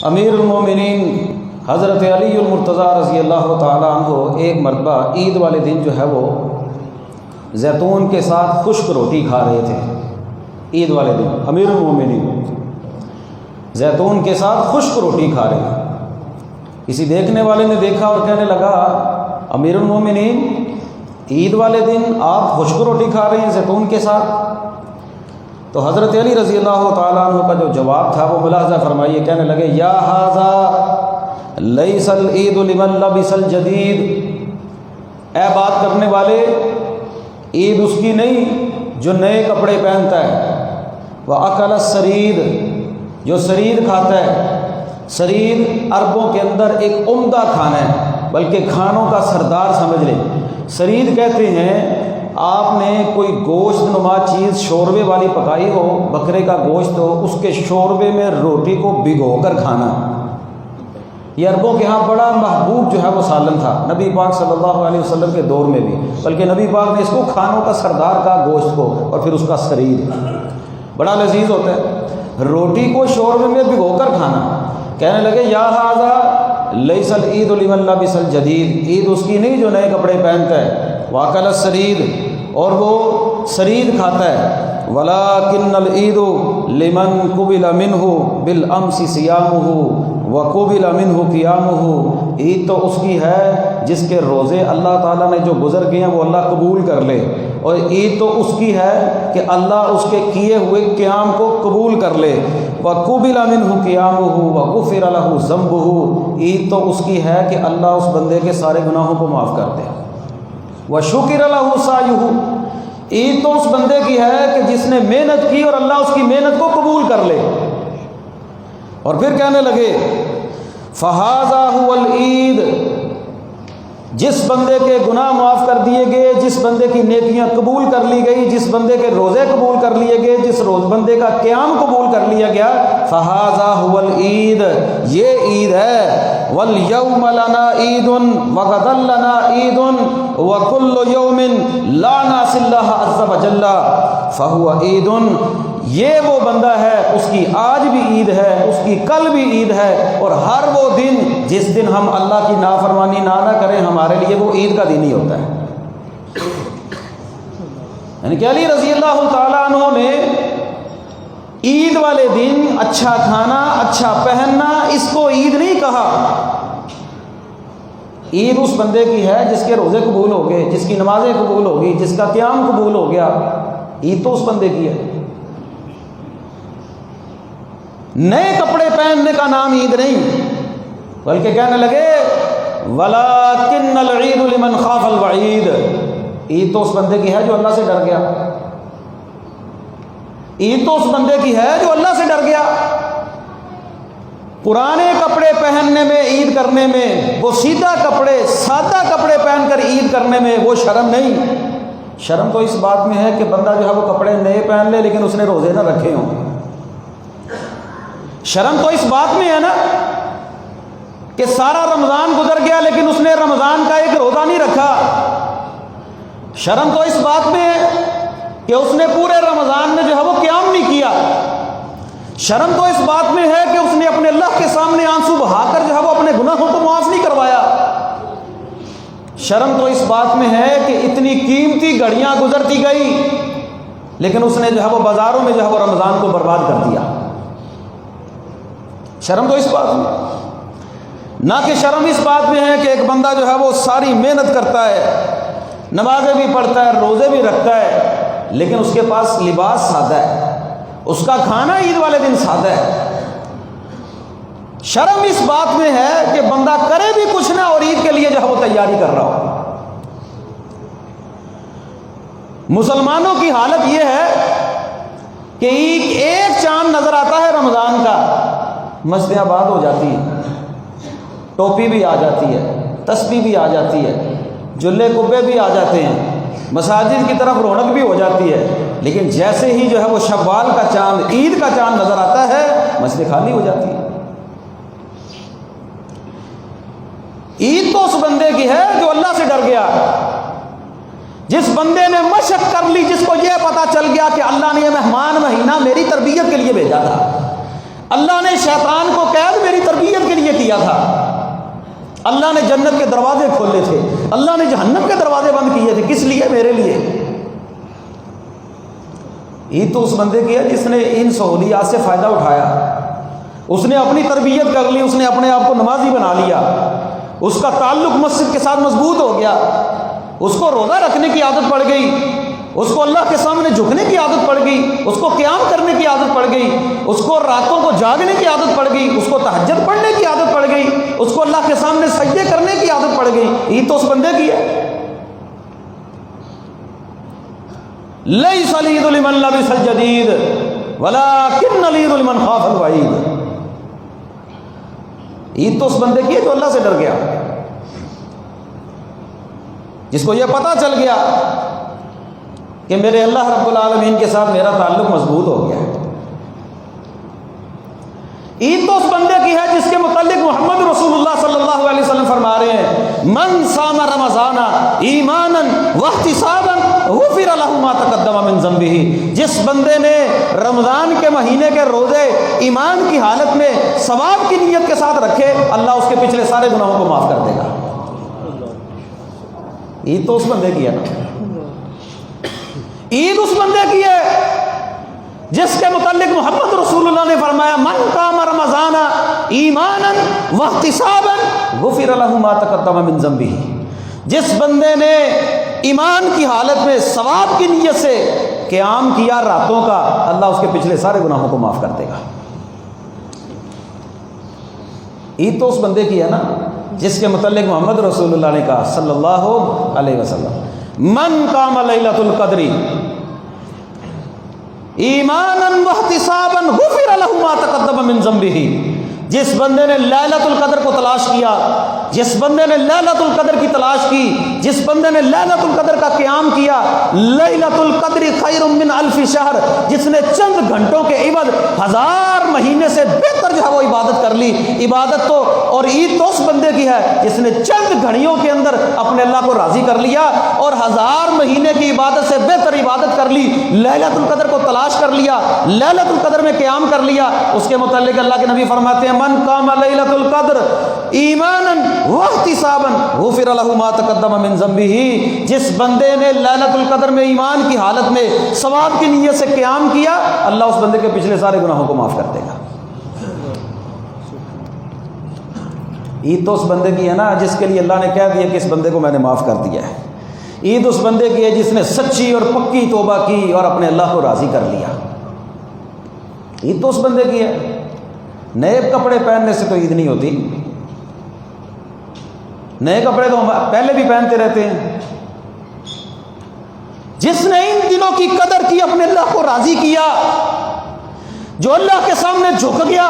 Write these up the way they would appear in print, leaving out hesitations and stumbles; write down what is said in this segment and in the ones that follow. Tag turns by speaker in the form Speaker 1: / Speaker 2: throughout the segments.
Speaker 1: امیر المومنین حضرت علی المرتضیٰ رضی اللہ تعالیٰ عنہ ایک مرتبہ عید والے دن جو ہے وہ زیتون کے ساتھ خشک روٹی کھا رہے تھے۔ عید والے دن امیر المومنین زیتون کے ساتھ خشک روٹی کھا رہے ہیں۔ کسی دیکھنے والے نے دیکھا اور کہنے لگا امیر المومنین عید والے دن آپ خشک روٹی کھا رہے ہیں زیتون کے ساتھ؟ تو حضرت علی رضی اللہ تعالیٰ عنہ کا جو جواب تھا وہ ملاحظہ فرمائیے، کہنے لگے یا ھذا لیس العید لمن لبس الجدید، اے بات کرنے والے عید اس کی نہیں جو نئے کپڑے پہنتا ہے، وَأَكَلَ السَّرِيدُ جو سرید کھاتا ہے۔ سرید عربوں کے اندر ایک عمدہ کھانا ہے، بلکہ کھانوں کا سردار سمجھ لیں۔ سرید کہتے ہیں آپ نے کوئی گوشت نما چیز شوربے والی پکائی ہو، بکرے کا گوشت ہو، اس کے شوربے میں روٹی کو بھگو کر کھانا۔ یہ عربوں کے ہاں بڑا محبوب جو ہے وہ سالن تھا، نبی پاک صلی اللہ علیہ وسلم کے دور میں بھی، بلکہ نبی پاک نے اس کو کھانوں کا سردار کہا، گوشت کو، اور پھر اس کا سرید بڑا لذیذ ہوتا ہے، روٹی کو شوربے میں بھگو کر کھانا۔ کہنے لگے یا ھذا لیس العید لمن لبس الجدید، عید اس کی نہیں جو نئے کپڑے پہنتا ہے، وَأَكَلَ السَّرِيدُ اور وہ سرید کھاتا ہے، وَلَكِنَّ الْعِيدُ لِمَنْ قُبِلَ مِنْهُ بِالْأَمْسِ صِيَامُهُ وَقُبِلَ مِنْهُ قِيَامُهُ، عید تو اس کی ہے جس کے روزے اللہ تعالیٰ نے جو گزر گئے ہیں وہ اللہ قبول کر لے، اور عید تو اس کی ہے کہ اللہ اس کے کیے ہوئے قیام کو قبول کر لے۔ وَقُبِلَ مِنْهُ قِيَامُهُ وَغُفِرَ لَهُ ذَنْبُهُ، عید تو اس کی ہے کہ اللہ اس بندے کے سارے گناہوں کو معاف کر دے۔ وَشُكِرَ لَهُ سَعْيُهُ، عید تو اس بندے کی ہے کہ جس نے محنت کی اور اللہ اس کی محنت کو قبول کر لے۔ اور پھر کہنے لگے فَهَذَا هُوَ الْعِيدُ، جس بندے کے گناہ معاف کر دیے گئے، جس بندے کی نیکیاں قبول کر لی گئی، جس بندے کے روزے قبول کر لیے گئے، جس بندے کا قیام قبول کر لیا گیا، فَهَذَا هُوَ الْعِيدُ، یہ عید ہے۔ وَالْيَوْمَ لَنَا عِيدٌ وَغَدًا لَنَا عِيدٌ وَكُلُّ يَوْمٍ لَا نَعْصِي اللَّهَ عَزَّ وَجَلَّ فَهُوَ عِيدٌ، یہ وہ بندہ ہے اس کی آج بھی عید ہے، اس کی کل بھی عید ہے، اور ہر وہ دن جس دن ہم اللہ کی نافرمانی نہ کریں ہمارے لیے وہ عید کا دن ہی ہوتا ہے۔ یعنی کہ علی رضی اللہ تعالیٰ عنہ نے عید والے دن اچھا کھانا، اچھا پہننا، اس کو عید نہیں کہا۔ عید اس بندے کی ہے جس کے روزے قبول ہو گئے، جس کی نمازیں قبول ہو گئی، جس کا قیام قبول ہو گیا، عید تو اس بندے کی ہے۔ نئے کپڑے پہننے کا نام عید نہیں، بلکہ کہنے لگے وَلَكِنَّ الْعِيدُ لِمَنْ خَافَ الْوَعِيدُ، عید تو اس بندے کی ہے جو اللہ سے ڈر گیا، عید تو اس بندے کی ہے جو اللہ سے ڈر گیا۔ پرانے کپڑے پہننے میں، عید کرنے میں، وہ سیدھا کپڑے، سادہ کپڑے پہن کر عید کرنے میں وہ شرم نہیں۔ شرم تو اس بات میں ہے کہ بندہ جو ہے وہ کپڑے نئے پہن لے لیکن اس نے روزے نہ رکھے ہوں۔ شرم تو اس بات میں ہے نا کہ سارا رمضان گزر گیا لیکن اس نے رمضان کا ایک روزہ نہیں رکھا۔ شرم تو اس بات میں ہے کہ اس نے پورے رمضان میں جو ہے وہ قیام نہیں کیا۔ شرم تو اس بات میں ہے کہ اس نے اپنے اللہ کے سامنے آنسو بہا کر جو ہے وہ اپنے گناہوں کو معاف نہیں کروایا۔ شرم تو اس بات میں ہے کہ اتنی قیمتی گھڑیاں گزرتی گئی لیکن اس نے جو ہے وہ بازاروں میں جو ہے وہ رمضان کو برباد کر دیا۔ شرم تو اس بات میں، نہ کہ شرم اس بات میں ہے کہ ایک بندہ جو ہے وہ ساری محنت کرتا ہے، نمازیں بھی پڑھتا ہے، روزے بھی رکھتا ہے، لیکن اس کے پاس لباس سادہ ہے، اس کا کھانا عید والے دن سادہ ہے۔ شرم اس بات میں ہے کہ بندہ کرے بھی کچھ نہ اور عید کے لیے جو ہے وہ تیاری کر رہا ہو۔ مسلمانوں کی حالت یہ ہے کہ ایک چاند نظر آتا ہے رمضان کا، مسجدیں آباد ہو جاتی ہیں، ٹوپی بھی آ جاتی ہے، تسبیح بھی آ جاتی ہے، جلے کبے بھی آ جاتے ہیں، مساجد کی طرف رونق بھی ہو جاتی ہے، لیکن جیسے ہی جو ہے وہ شوال کا چاند، عید کا چاند نظر آتا ہے، مسجد خالی ہو جاتی ہے۔ عید تو اس بندے کی ہے جو اللہ سے ڈر گیا، جس بندے نے مشق کر لی، جس کو یہ پتا چل گیا کہ اللہ نے یہ مہمان مہینہ میری تربیت کے لیے بھیجا تھا، اللہ نے شیطان کو قید میری تربیت کیا تھا، اللہ نے جنت کے دروازے کھولے تھے، اللہ نے جہنم کے دروازے بند کیے تھے، کس لیے؟ میرے لیے۔ عید تو اس بندے کی ہے جس نے ان سہولیات سے فائدہ اٹھایا، اس نے اپنی تربیت کر لی، اس نے اپنے آپ کو نمازی بنا لیا، اس کا تعلق مسجد کے ساتھ مضبوط ہو گیا، اس کو روزہ رکھنے کی عادت پڑ گئی، اس کو اللہ کے سامنے جھکنے کی عادت پڑ گئی، اس کو قیام کرنے کی عادت پڑ گئی، اس کو راتوں کو جاگنے کی عادت پڑ گئی، اس کو تہجد پڑھنے کی عادت پڑ گئی، اس کو اللہ کے سامنے سجدے کرنے کی عادت پڑ گئی۔ یہ تو اس بندے کی ہے۔ لیس العید لمن لبس الجدید ولکن العید لمن خاف الوعید۔ عید تو اس بندے کی ہے جو اللہ سے ڈر گیا، جس کو یہ پتہ چل گیا کہ میرے اللہ رب العالمین کے ساتھ میرا تعلق مضبوط ہو گیا ہے۔ عید تو اس بندے کی ہے جس کے متعلق محمد رسول اللہ صلی اللہ علیہ وسلم فرما رہے ہیں من صام رمضان ایمانا واحتسابا غفر له ما تقدم من ذنبه۔ جس بندے نے رمضان کے مہینے کے روزے ایمان کی حالت میں ثواب کی نیت کے ساتھ رکھے، اللہ اس کے پچھلے سارے گناہوں کو معاف کر دے گا۔ عید تو اس بندے کی ہے نا، عید اس بندے کی ہے جس کے متعلق محمد رسول اللہ نے فرمایا من قام رمضان ایمانا واحتسابا غفر له ما تقدم من ذنبه۔ جس بندے نے ایمان کی حالت میں ثواب کی نیت سے قیام کیا راتوں کا، اللہ اس کے پچھلے سارے گناہوں کو معاف کر دے گا۔ عید تو اس بندے کی ہے نا جس کے متعلق محمد رسول اللہ نے کہا صلی اللہ علیہ وسلم من قام لیلۃ القدر ایمانا واحتسابا غفر له ما تقدم من ذنبه۔ جس بندے نے لیلۃ القدر کو تلاش کیا، جس بندے نے لیلۃ القدر کی تلاش کی، جس بندے نے لیلۃ القدر کا قیام کیا، لیلۃ القدر خیر من الف شہر، جس نے چند گھنٹوں کے عوض 1000 مہینے سے بہتر جو ہے وہ عبادت کر لی۔ عبادت تو اور عید تو اس بندے کی ہے جس نے چند گھڑیوں کے اندر اپنے اللہ کو راضی کر لیا اور 1000 مہینے کی عبادت سے بہتر عبادت کر لی، لیلۃ القدر کو تلاش کر لیا، لیلۃ القدر میں قیام کر لیا۔ اس کے متعلق اللہ کے نبی فرماتے ہیں من قام لیلۃ القدر ایمانا واحتسابا غفر له ما تقدم من ذنبه۔ جس بندے نے لیلۃ القدر میں ایمان کی حالت میں ثواب کی نیت سے قیام کیا، اللہ اس بندے کے پچھلے سارے گناہوں کو معاف کر دے گا۔ عید تو اس بندے کی ہے نا جس کے لیے اللہ نے کہہ دیا کہ اس بندے کو میں نے معاف کر دیا ہے۔ عید اس بندے کی ہے جس نے سچی اور پکی توبہ کی اور اپنے اللہ کو راضی کر لیا۔ عید تو اس بندے کی ہے۔ نئے کپڑے پہننے سے تو عید نہیں ہوتی، نئے کپڑے تو ہم پہلے بھی پہنتے رہتے ہیں۔ جس نے ان دنوں کی قدر کی، اپنے اللہ کو راضی کیا، جو اللہ کے سامنے جھک گیا،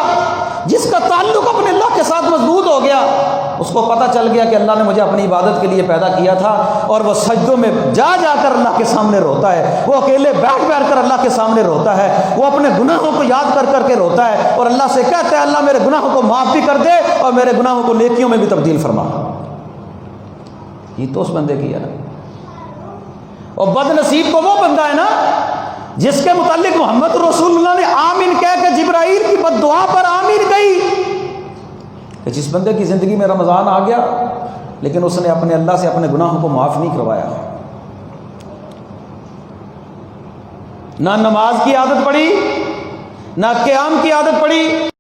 Speaker 1: جس کا تعلق اپنے اللہ کے ساتھ مضبوط ہو گیا، اس کو پتہ چل گیا کہ اللہ نے مجھے اپنی عبادت کے لیے پیدا کیا تھا، اور وہ سجدوں میں جا جا کر اللہ کے سامنے روتا ہے، وہ اکیلے بیٹھ بیٹھ کر اللہ کے سامنے روتا ہے، وہ اپنے گناہوں کو یاد کر کر کے روتا ہے اور اللہ سے کہتا ہے اللہ میرے گناہوں کو معاف بھی کر دے اور میرے گناہوں کو نیکیوں میں بھی تبدیل فرما۔ یہ تو اس بندے کی ہے نا۔ اور بد نصیب تو وہ بندہ ہے نا جس کے متعلق محمد رسول اللہ نے آمین کہہ کے جبرائیل کی بد دعا پر آمین کہی کہ جس بندے کی زندگی میں رمضان آ گیا لیکن اس نے اپنے اللہ سے اپنے گناہوں کو معاف نہیں کروایا، نہ نماز کی عادت پڑی، نہ قیام کی عادت پڑی،